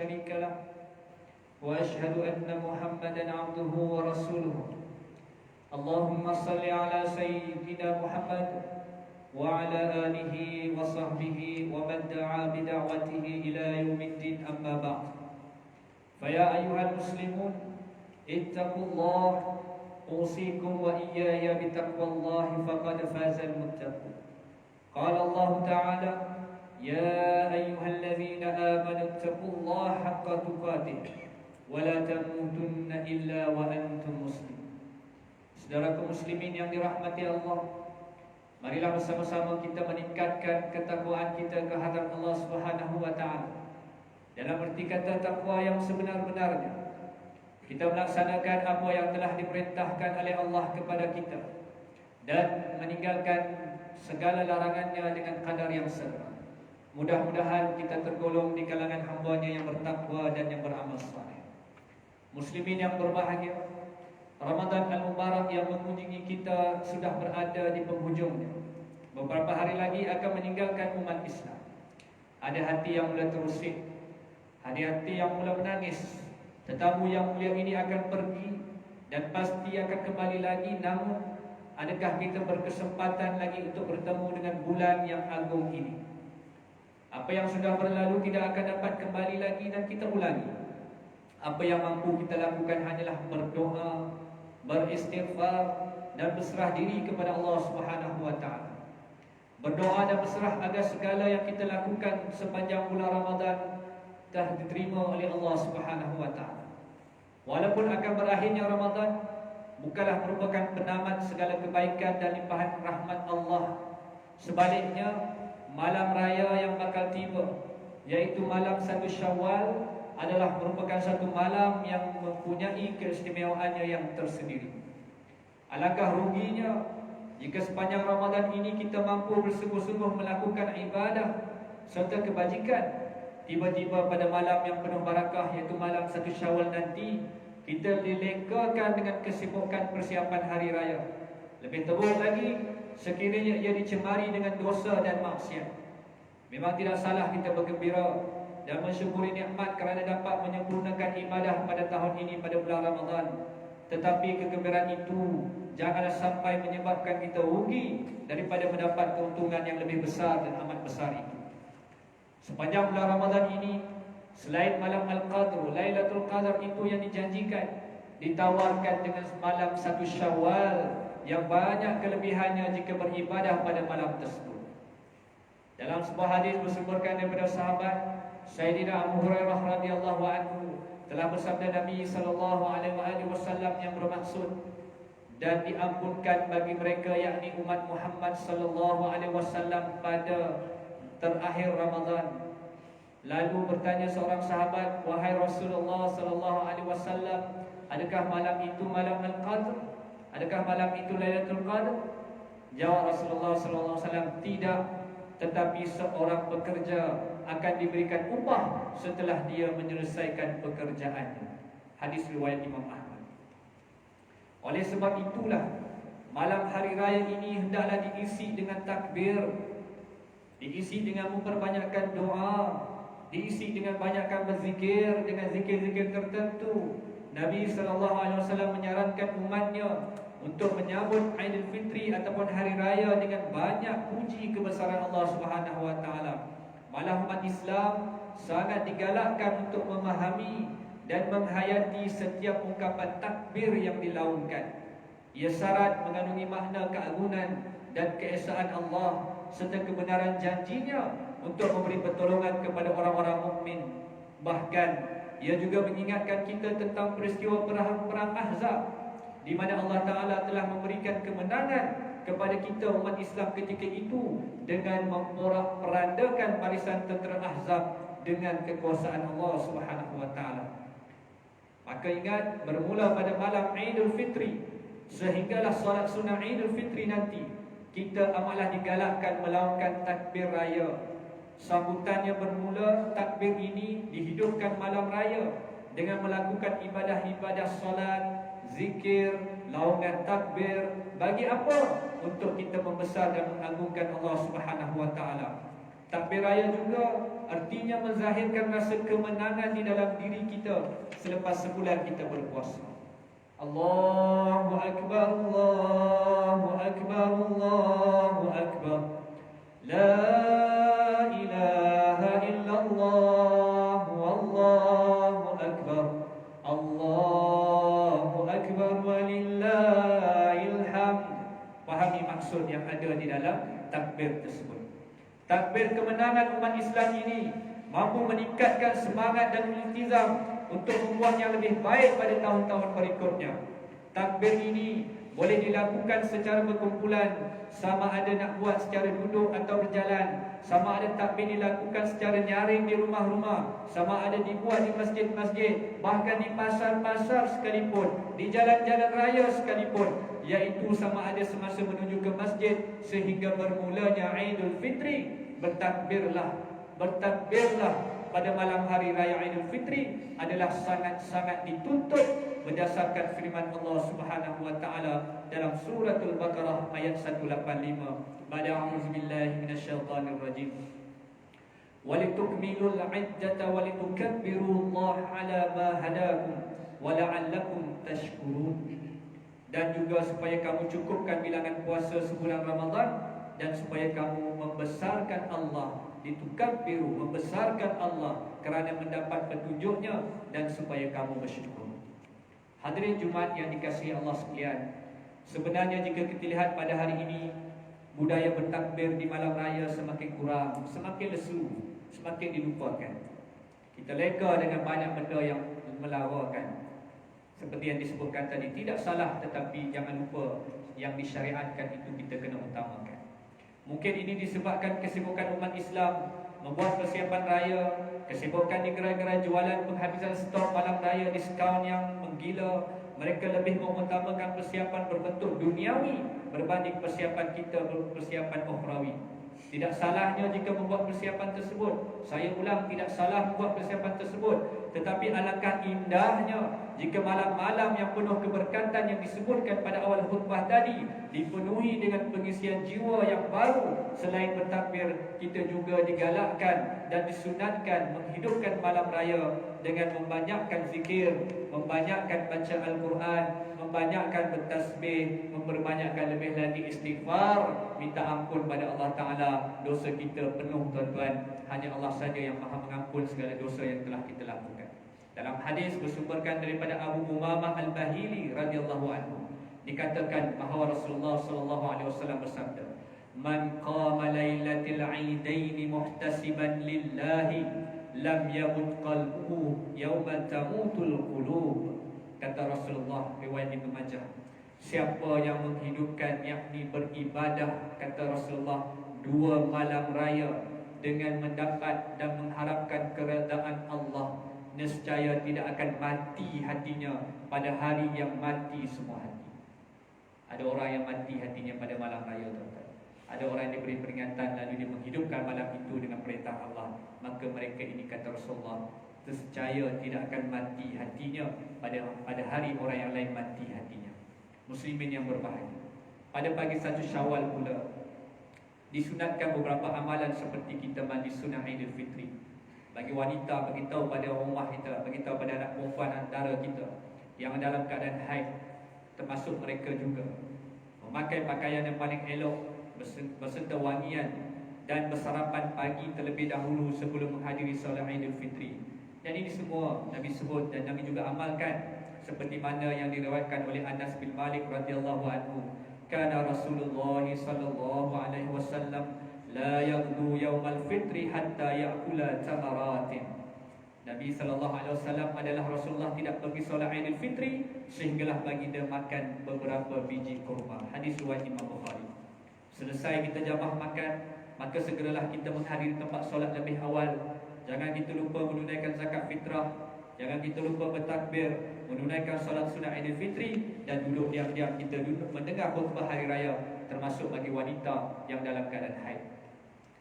شريك له وأشهد أن محمدا عبده ورسوله. اللهم صل على سيدنا محمد وعلى آله وصحبه ومن دعا بدعوته إلى يوم الدين. أما بعد، فيا أيها المسلمون اتقوا الله، أوصيكم وإياي بتقوى الله فقد فاز المتقون. قال الله تعالى: يا أيها الذين آمنوا اتقوا الله حق تقاته ولا تموتن إلا وأنتم مسلمون. Saudaraku muslimin yang dirahmati Allah, marilah bersama-sama kita meningkatkan ketakwaan kita ke hadapan Allah Subhanahu wa taala. Dalam arti kata takwa yang sebenar-benarnya, kita melaksanakan apa yang telah diperintahkan oleh Allah kepada kita dan meninggalkan segala larangannya dengan kadar yang serta. Mudah-mudahan kita tergolong di kalangan hamba-Nya yang bertakwa dan yang beramal saleh. Muslimin yang berbahagia, Ramadan Al-Mubarak yang mengunjungi kita sudah berada di penghujungnya. Beberapa hari lagi akan meninggalkan umat Islam. Ada hati yang mula terusik, ada hati yang mula menangis. Tetamu yang mulia ini akan pergi dan pasti akan kembali lagi. Namun, adakah kita berkesempatan lagi untuk bertemu dengan bulan yang agung ini? Apa yang sudah berlalu tidak akan dapat kembali lagi dan kita ulangi. Apa yang mampu kita lakukan hanyalah berdoa, beristighfar dan berserah diri kepada Allah Subhanahu wa taala. Berdoa dan berserah agar segala yang kita lakukan sepanjang bulan Ramadan telah diterima oleh Allah Subhanahu wa taala. Walaupun akan berakhirnya Ramadan bukanlah merupakan penamat segala kebaikan dan limpahan rahmat Allah. Sebaliknya, malam raya yang bakal tiba, yaitu malam 1 Syawal, adalah merupakan satu malam yang mempunyai keistimewaannya yang tersendiri. Alangkah ruginya jika sepanjang Ramadan ini kita mampu bersungguh-sungguh melakukan ibadah serta kebajikan, tiba-tiba pada malam yang penuh barakah, yaitu malam 1 Syawal nanti, kita dilekakan dengan kesibukan persiapan hari raya. Lebih teruk lagi, sekiranya ia dicemari dengan dosa dan maksiat. Memang tidak salah kita bergembira dan mensyukuri nikmat kerana dapat menyempurnakan ibadah pada tahun ini pada bulan Ramadan. Tetapi kegembiraan itu janganlah sampai menyebabkan kita rugi daripada mendapat keuntungan yang lebih besar dan amat besar itu. Sepanjang bulan Ramadan ini, selain malam Al-Qadr, Lailatul Qadar itu yang dijanjikan, ditawarkan dengan malam 1 Syawal yang banyak kelebihannya jika beribadah pada malam tersebut. Dalam sebuah hadis bersumberkan daripada sahabat Sayyidina Abu Hurairah radhiyallahu anhu, telah bersabda Nabi sallallahu alaihi wasallam yang bermaksud, dan diampunkan bagi mereka yakni umat Muhammad sallallahu alaihi wasallam pada terakhir Ramadan. Lalu bertanya seorang sahabat, wahai Rasulullah sallallahu alaihi wasallam, adakah malam itu malam Al-Qadr? Adakah malam itu Lailatul Qadar? Jawab Rasulullah sallallahu alaihi wasallam, tidak, tetapi seorang pekerja akan diberikan upah setelah dia menyelesaikan pekerjaannya. Hadis riwayat Imam Ahmad. Oleh sebab itulah, malam hari raya ini hendaklah diisi dengan takbir, diisi dengan memperbanyakkan doa, diisi dengan banyakkan berzikir, dengan zikir-zikir tertentu. Nabi SAW menyarankan umatnya untuk menyambut Aidil Fitri ataupun hari raya dengan banyak puji kebesaran Allah Subhanahu wa taala. Malah umat Islam sangat digalakkan untuk memahami dan menghayati setiap ungkapan takbir yang dilaungkan. Ia syarat mengandungi makna keagungan dan keesaan Allah serta kebenaran janjinya untuk memberi pertolongan kepada orang-orang mukmin. Bahkan ia juga mengingatkan kita tentang peristiwa perang Ahzab, di mana Allah Ta'ala telah memberikan kemenangan kepada kita umat Islam ketika itu dengan memporak-perandakan barisan tentera Ahzab dengan kekuasaan Allah Subhanahu wa taala. Maka ingat, bermula pada malam Aidul Fitri sehinggalah solat sunnah Aidul Fitri nanti, kita amatlah digalakkan melaungkan takbir raya. Sambutannya bermula, takbir ini dihidupkan malam raya dengan melakukan ibadah-ibadah solat, zikir, laungan takbir. Bagi apa? Untuk kita membesar dan mengagungkan Allah Subhanahu wa taala. Takbir raya juga artinya menzahirkan rasa kemenangan di dalam diri kita selepas sebulan kita berpuasa. Allahu Akbar, Allahu Akbar, Allahu Akbar. La ilaha illallah, wallahu akbar. Allahu Akbar walillahil hamd. Fahami maksud yang ada di dalam takbir tersebut. Takbir kemenangan umat Islam ini mampu meningkatkan semangat dan iltizam untuk membuat yang lebih baik pada tahun-tahun berikutnya. Takbir ini boleh dilakukan secara berkumpulan, sama ada nak buat secara duduk atau berjalan, sama ada takbir dilakukan secara nyaring di rumah-rumah, sama ada dibuat di masjid-masjid, bahkan di pasar-pasar sekalipun, di jalan-jalan raya sekalipun, iaitu sama ada semasa menuju ke masjid sehingga bermulanya Aidul Fitri. Bertakbirlah pada malam hari raya Aidul Fitri adalah sangat-sangat dituntut berdasarkan firman Allah Subhanahu wa taala dalam suratul Baqarah ayat 185. Ba'da a'udzubillahi minasyaitonir rajim. Walitukmilul 'iddata walitukabbirullaha 'ala ma hadakum wa la'allakum tashkurun. Dan juga supaya kamu cukupkan bilangan puasa sebulan Ramadan, dan supaya kamu membesarkan Allah, ditukabbiru, membesarkan Allah kerana mendapat petunjuknya, dan supaya kamu bersyukur. Hadirin Jumaat yang dikasihi Allah sekalian, sebenarnya jika kita lihat pada hari ini, budaya bertakbir di malam raya semakin kurang, semakin lesu, semakin dilupakan. Kita leka dengan banyak benda yang melarakan. Seperti yang disebutkan tadi, tidak salah, tetapi jangan lupa yang disyariatkan itu kita kena utamakan. Mungkin ini disebabkan kesibukan umat Islam membuat persiapan raya, kesibukan di gerai-gerai jualan penghabisan stok malam raya, diskaun yang menggila. Mereka lebih mengutamakan persiapan berbentuk duniawi berbanding persiapan kita persiapan ukhrawi. Tidak salahnya jika membuat persiapan tersebut. Saya ulang, tidak salah membuat persiapan tersebut. Tetapi alangkah indahnya jika malam-malam yang penuh keberkatan yang disebutkan pada awal khutbah tadi dipenuhi dengan pengisian jiwa yang baru. Selain bertakbir, kita juga digalakkan dan disunatkan menghidupkan malam raya dengan membanyakkan zikir, membanyakkan baca Al-Quran, membanyakkan bertasbih, memperbanyakkan lebih lagi istighfar, minta ampun pada Allah Ta'ala. Dosa kita penuh, tuan-tuan. Hanya Allah saja yang maha mengampun segala dosa yang telah kita lakukan. Dalam hadis bersumberkan daripada Abu Umamah Al-Bahili radhiyallahu anhu, dikatakan bahawa Rasulullah sallallahu alaihi wasallam bersabda, "Man qama lailatul 'aidain muhtasiban lillahi lam yamut qalbuhu yawma tamutul qulub." Kata Rasulullah, riwayat Ibnu Majah, siapa yang menghidupkan, yakni beribadah, kata Rasulullah, 2 malam raya dengan mendapat dan mengharapkan keredaan Allah, nescaya tidak akan mati hatinya pada hari yang mati semua hati. Ada orang yang mati hatinya pada malam raya, tuan-tuan. Ada orang yang diberi peringatan lalu dia menghidupkan malam itu dengan perintah Allah, maka mereka ini, kata Rasulullah, nescaya tidak akan mati hatinya pada hari orang yang lain mati hatinya. Muslimin yang berbahagia, pada pagi 1 Syawal pula disunatkan beberapa amalan seperti kita mandi sunnah Aidil Fitri. Bagi wanita, beritahu pada rumah kita, beritahu pada anak perempuan antara kita yang dalam keadaan haid, termasuk mereka juga, memakai pakaian yang paling elok, berserta wangian, dan bersarapan pagi terlebih dahulu sebelum menghadiri solat Aidil Fitri. Dan ini semua Nabi sebut dan Nabi juga amalkan, seperti mana yang diriwayatkan oleh Anas bin Malik radhiyallahu anhu, kana Rasulullah sallallahu alaihi wasallam la yaghdu yaumal fitri hatta ya'kula tamaratin. Nabi sallallahu alaihi wasallam adalah Rasulullah tidak pergi solat Aidil Fitri sehinggalah baginda makan beberapa biji kurma. Hadis riwayat Imam Bukhari. Selesai kita jamah makan, maka segeralah kita menghadiri tempat solat lebih awal. Jangan kita lupa menunaikan zakat fitrah, jangan kita lupa bertakbir, menunaikan solat sunat Aidil Fitri, dan duduk diam-diam kita duduk mendengar khutbah hari raya, termasuk bagi wanita yang dalam keadaan haid.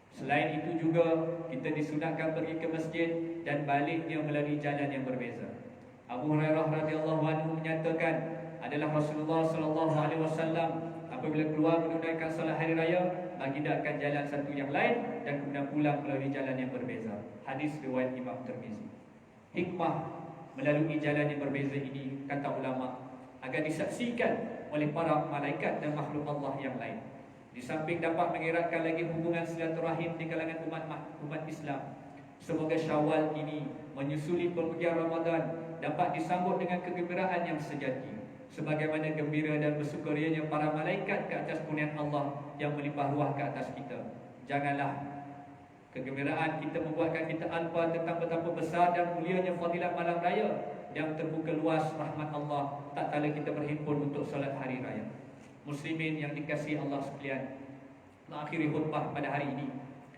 Selain itu juga kita disunatkan pergi ke masjid dan baliknya melalui jalan yang berbeza. Abu Hurairah radhiyallahu anhu menyatakan adalah Rasulullah sallallahu alaihi wasallam apabila keluar menunaikan solat hari raya, baginda akan jalan satu yang lain dan kemudian pulang melalui jalan yang berbeza. Hadis riwayat Imam Tirmizi. Hikmah melalui jalan yang berbeza ini, kata ulama, agar disaksikan oleh para malaikat dan makhluk Allah yang lain. Di samping dapat mengeratkan lagi hubungan silaturahim di kalangan umat Islam, semoga Syawal ini menyusuli perpergian Ramadan dapat disambut dengan kegembiraan yang sejati, sebagaimana gembira dan bersukarianya para malaikat ke atas kurniaan Allah yang melimpah ruah ke atas kita. Janganlah kegembiraan kita membuatkan kita alpa tentang betapa besar dan mulianya fadilat malam raya yang terbuka luas rahmat Allah tak kala kita berhimpun untuk solat hari raya. Muslimin yang dikasihi Allah sekalian, mengakhiri khutbah pada hari ini,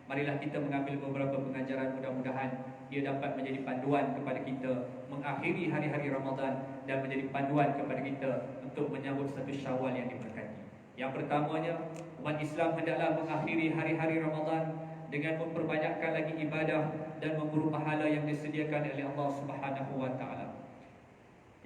marilah kita mengambil beberapa pengajaran, mudah-mudahan ia dapat menjadi panduan kepada kita mengakhiri hari-hari Ramadan dan menjadi panduan kepada kita untuk menyambut satu Syawal yang diberkati. Yang pertamanya, umat Islam hendaklah mengakhiri hari-hari Ramadan dengan memperbanyakkan lagi ibadah dan memburu pahala yang disediakan oleh Allah Subhanahu wa taala.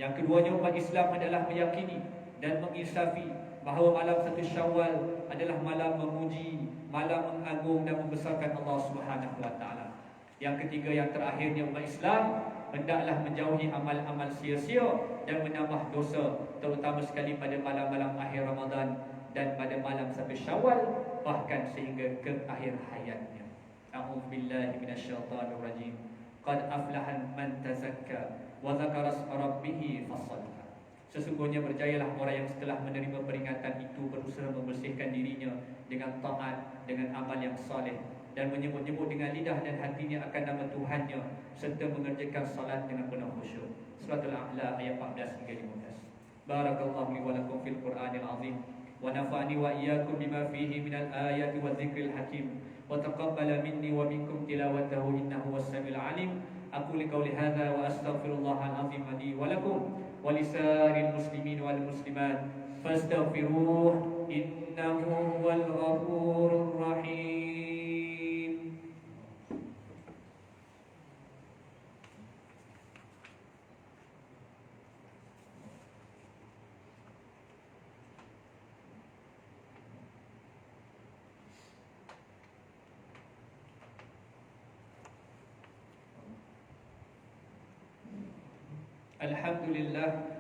Yang keduanya, umat Islam hendaklah meyakini dan menginsafi bahawa malam satu Syawal adalah malam memuji, malam mengagung dan membesarkan Allah Subhanahu wa taala. Yang ketiga, yang terakhirnya, umat Islam hendaklah menjauhi amal-amal sia-sia dan menambah dosa, terutama sekali pada malam-malam akhir Ramadan dan pada malam satu Syawal, bahkan sehingga ke akhir hayatnya. A'udzubillahi minasyaitonir rajim. Qad aflaha man tazakka wa dzakara isma rabbih fasalla. Sesungguhnya berjayalah orang yang setelah menerima peringatan itu berusaha membersihkan dirinya dengan taat, dengan amal yang saleh, dan menyebut-nyebut dengan lidah dan hatinya akan nama Tuhannya, serta mengerjakan salat dengan penuh khusyuk. Surah Al-A'la ayat 14 hingga 15. Barakallahu li wa lakum fil Qur'anil azim wa nafa'ani wa iyyakum bima fihi minal ayati wa dzikril hakim wa taqabbala minni wa minkum tilawatahu innahu was-sami'ul 'alim. Aku liqauli hadza wa astaghfirullahal azim li wa lakum wa lisa'iril muslimin wal muslimat fastaghfiruhu innahu huwal ghafurur rahim.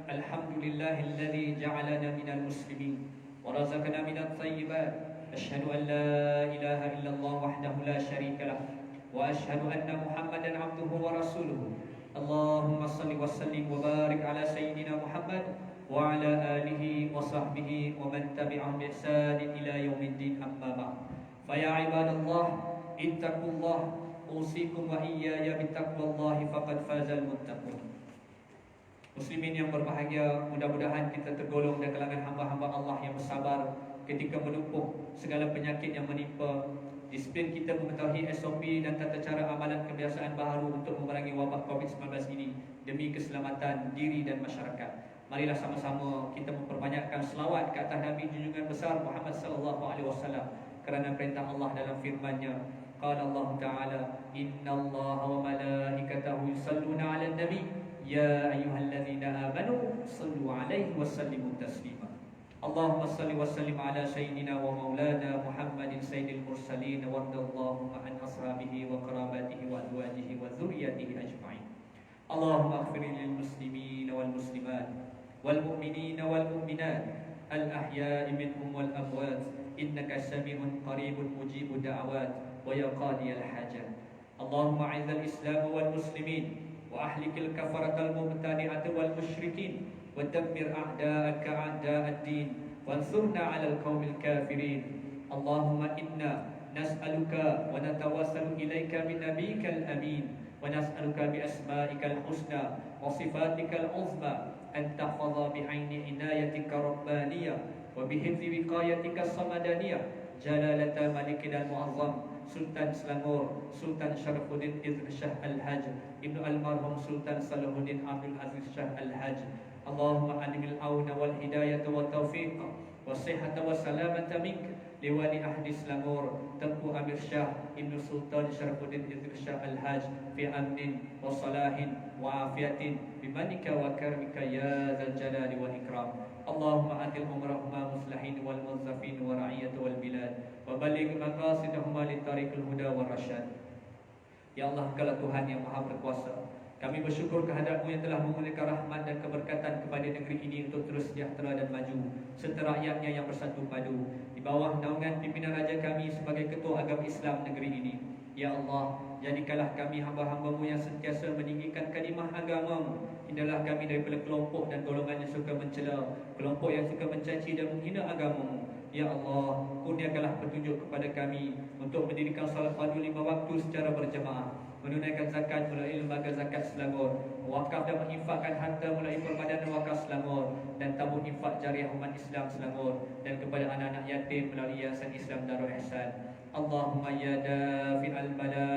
Alhamdulillahilladzi ja'alana minal muslimin wa razaqana minat thayyibat. Asyhadu an la ilaha illallah wahdahu la syarika lah wa asyhadu anna Muhammadan abduhu wa rasuluhu. Allahumma salli wa sallim wa barik ala sayyidina Muhammad wa ala alihi wa sahbihi wa man tabi'ahum bi ihsanin ila yaumiddin, amma ba'd. Fa ya ibadallah ittaqullah usikum wa iyaya bittaqwallahi faqad fazal muttaqun. Muslimin yang berbahagia, mudah-mudahan kita tergolong dari kalangan hamba-hamba Allah yang bersabar ketika menumpuk segala penyakit yang menimpa. Disiplin kita mengetahui SOP dan tata cara amalan kebiasaan baharu untuk memerangi wabak COVID-19 ini demi keselamatan diri dan masyarakat. Marilah sama-sama kita memperbanyakkan selawat ke atas Nabi junjungan besar Muhammad sallallahu alaihi wasallam, kerana perintah Allah dalam firman-Nya, qala Allah Ta'ala, innallaha wa malaikatahu yusalluna 'alan nabi ya ayyuhalladzina amanu sallu 'alaihi wa sallimu taslima. Allahumma salli wa sallim ala sayyidina wa maulana Muhammadin sayyidil mursalin warḍallahu an ashabihi wa qarabatihi wa azwajihi wa dzurriyyatihi ajma'in. Allahumma ighfir lil muslimin wal muslimat wal mu'minin wal mu'minat al ahya'i minhum wal amwat innaka sami'un qaribun mujibud da'awat wa ya qadiyal hajat. Allahumma 'izzal islam wal muslimin وأهلك الكفرة المبتدعة والمشركين ودمر أعداءك أعداء الدين وانصرنا على القوم الكافرين. اللهم إنا نسألك ونتوسل إليك من نبيك الأمين ونسألك بأسمائك الحسنى وصفاتك العظمى أن تحفظ بعين عنايتك الربانية وبحفظ وقايتك الصمدانية جلالة ملكنا المعظم Sultan Selangor, Sultan Syarafuddin Idris Shah Al-Haj, Ibnu Al-Marhum Sultan Salahuddin Abdul Aziz Shah Al-Haj. Allahumma adimil awna wal hidayata wa taufiq wa sihhata wa salamata mink Liwani Ahdi Selangor Tengku Amir Shah Ibnu Sultan Syarafuddin Idris Shah Al-Haj fi amnin wa salahin wa afiatin bimanika wa karimika ya zal jalali wal ikram. Allahumma atil umrahuma muslihin wal muzaffin wa ra'iyat wal bilad wa baligh maqasidahuma li tariqil huda wal rasyad. Ya Allah, Engkaulah Tuhan yang Maha Berkuasa. Kami bersyukur kehadrat-Mu yang telah memulihkan rahmat dan keberkatan kepada negeri ini untuk terus sejahtera dan maju, serta rakyatnya yang bersatu padu di bawah naungan pimpinan raja kami sebagai ketua agama Islam negeri ini. Ya Allah, jadikanlah kami hamba-hamba-Mu yang sentiasa meninggikan kalimah agama-Mu. Hindarilah kami daripada kelompok dan golongan yang suka mencela, kelompok yang suka mencaci dan menghina agama-Mu. Ya Allah, kurniakanlah petunjuk kepada kami untuk mendirikan salat fardu 5 waktu secara berjamaah, menunaikan zakat melalui lembaga zakat Selangor, mewakaf dan menginfakkan harta melalui Permadanan Wakaf Selangor dan tabung infak jariah umat Islam Selangor, dan kepada anak-anak yatim melalui Yayasan Islam Darul Ihsan. Allahumma ya dafi'al bala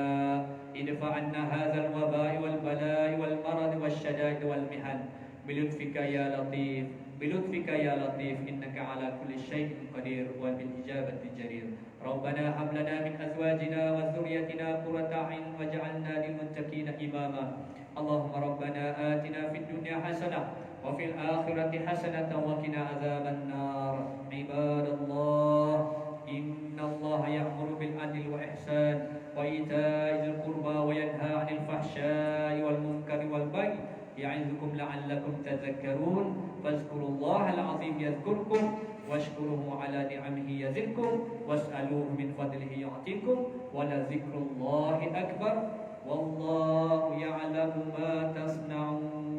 idfa' anna hadzal waba'i wal bala'i wal marad wasyada'id wal mihan bilutfika ya latif bilutfika ya latif innaka ala kulli syai'in qadir wa bil ijabati jarir. Rabbana hab lana min azwajina wa dhurriyyatina qurrata a'yun waj'alna lil muttaqina imama. Allahumma rabbana atina fid dunya hasanah wa fil akhirati hasanatan wa qina adzaban nar. Ibadallah, innallaha ya'muru bil adli wa ihsan wa ita'i dzil qurba wa yanha 'anil fahsya'i wal munkari wal baghi ya'izukum la'allakum tadhakkarun. Fazkurullahal 'azim yadhkurkum washkuruhu 'ala ni'amihi yazidkum was'aluhu min fadlihi yu'tikum wa la dzikrullahi akbar wallahu ya'lamu ma tasna'un.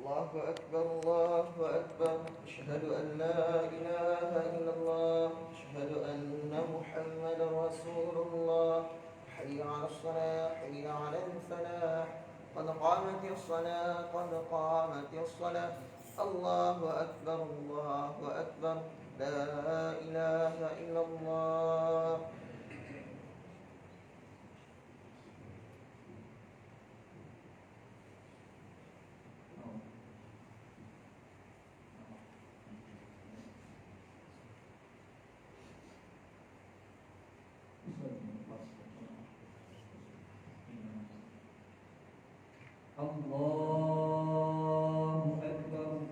Allahu Akbar, Allahu Akbar. Asyhadu an la ilaha illallah, asyhadu anna Muhammadar Rasulullah. Hayya 'alas salah, hayya 'alal falah. Qad qamatis salah, qad qamatis salah. Allahu Akbar, Allahu Akbar. La ilaha illallah. Allahu Akbar.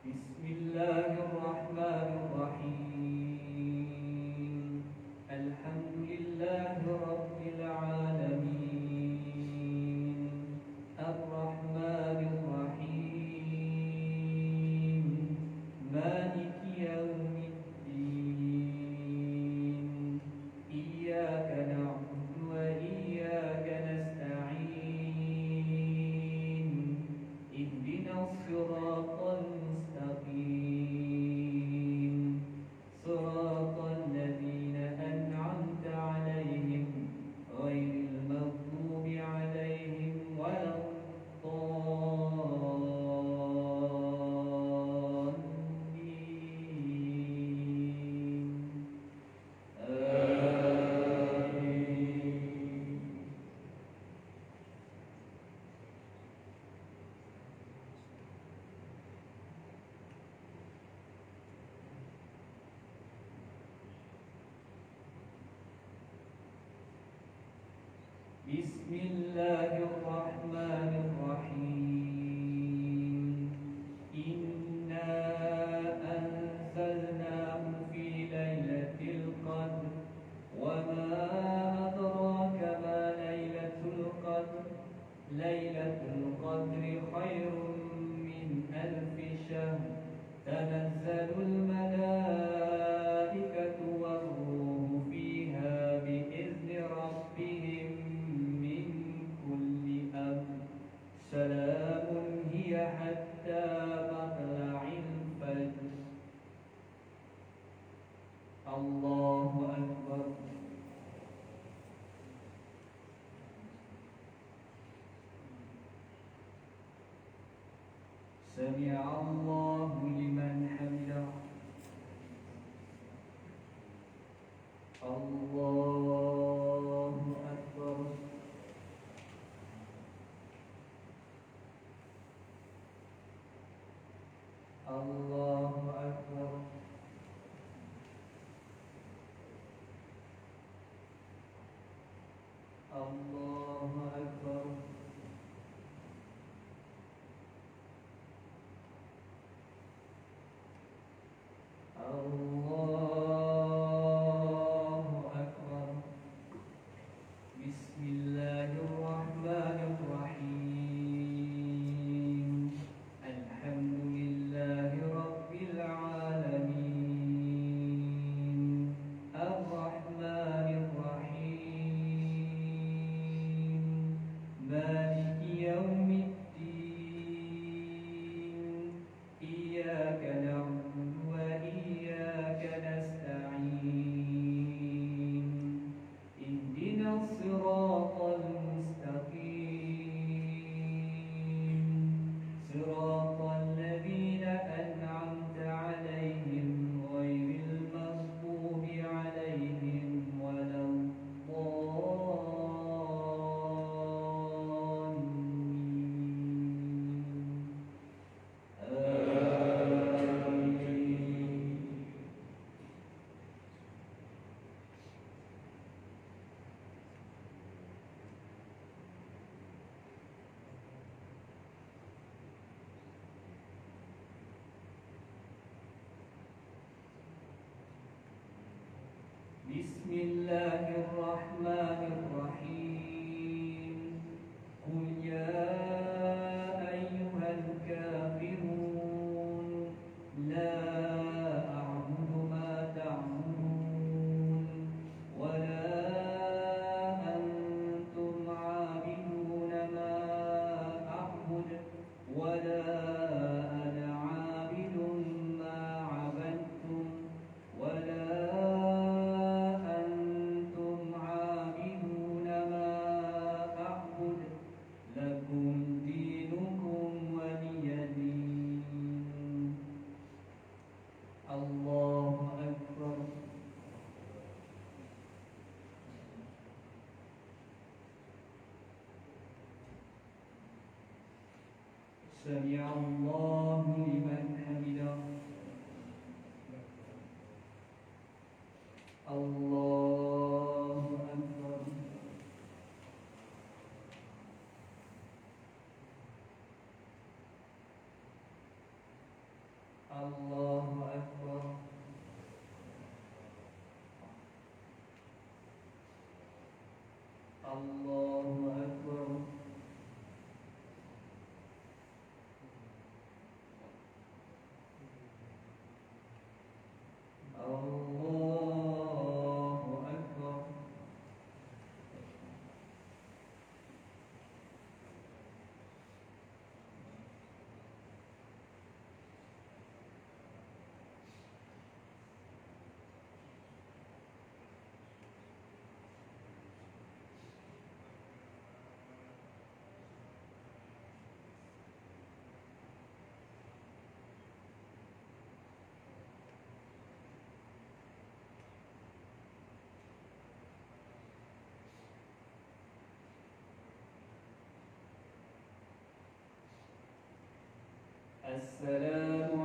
Bismillahirrahmanirrahim. Alhamdulillahi rabbil alamin. Ar-Rahmanir Rahim. Maliki yaumiddin. Iyyaka na'budu wa iyyaka nasta'in. Ihdinas siratal mustaqim. Siratal ladzina an'amta 'alaihim ghairil maghdubi 'alaihim Bismillahirrahmanirrahim. Inna anzalnahu fi lailatul qadr wa ma adraka ma lailatul qadr. Lailatul qadri khairun min alfi syahr. Tanazzalul malaikatu war-ruhu fiha bi'izni rabbihim min kulli amr. سمع الله لمن حمده الله أكبر الله أكبر الله أكبر الله أكبر بسم الله الرحمن الرحيم الحمد لله رب العالمين الرحمن الرحيم مالك يوم الدين إياك نعبد وإياك نستعين اهدنا الصراط المستقيم صراط الذين أنعمت عليهم غير المغضوب عليهم ولا الضالين آمين. بسم الله الرحمن الرحيم قل يا أيها الكافرون لا أعبد ما تعبدون ولا أنتم عابدون ما أعبد ولا أنا عابد ما عبدتم ولا أنتم عابدون ما أعبد لكم دينكم ولي دين الله أكبر سمع الله لمن حمده الله أكبر الله أكبر الله أكبر الله أكبر السلام